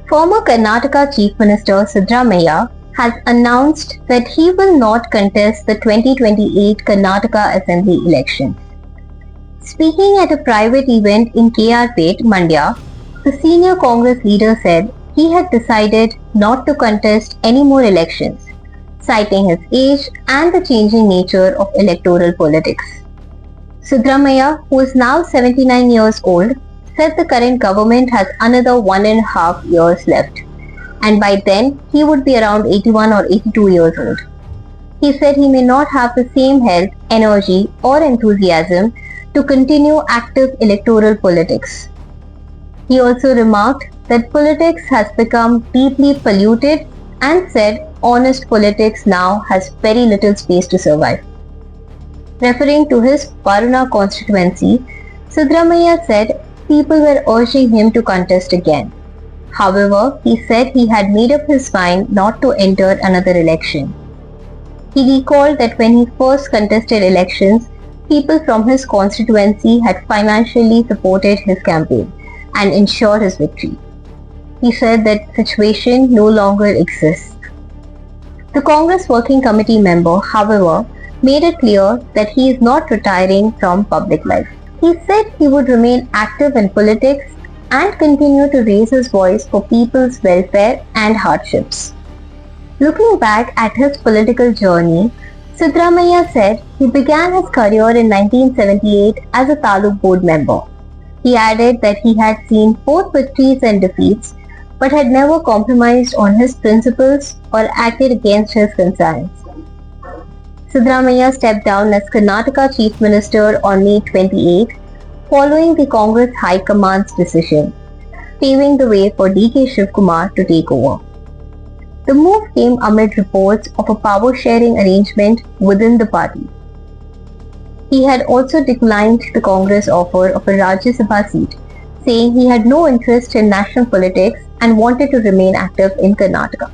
Former Karnataka Chief Minister Siddaramaiah has announced that he will not contest the 2028 Karnataka Assembly elections. Speaking at a private event in KR-Pet, Mandya, the senior Congress leader said he had decided not to contest any more elections, citing his age and the changing nature of electoral politics. Siddaramaiah, who is now 79 years old, said the current government has another 1.5 years left, and by then he would be around 81 or 82 years old. He said he may not have the same health, energy, or enthusiasm to continue active electoral politics. He also remarked that politics has become deeply polluted and said honest politics now has very little space to survive. Referring to his Varuna constituency, Siddaramaiah said people were urging him to contest again. However, he said he had made up his mind not to enter another election. He recalled that when he first contested elections, people from his constituency had financially supported his campaign and ensured his victory. He said that situation no longer exists. The Congress Working Committee member, however, made it clear that he is not retiring from public life. He said he would remain active in politics and continue to raise his voice for people's welfare and hardships. Looking back at his political journey, Siddaramaiah said he began his career in 1978 as a Taluk board member. He added that he had seen both victories and defeats, but had never compromised on his principles or acted against his concerns. Siddaramaiah stepped down as Karnataka Chief Minister on May 28, following the Congress High Command's decision, paving the way for D.K. Shivkumar to take over. The move came amid reports of a power-sharing arrangement within the party. He had also declined the Congress offer of a Rajya Sabha seat, saying he had no interest in national politics and wanted to remain active in Karnataka.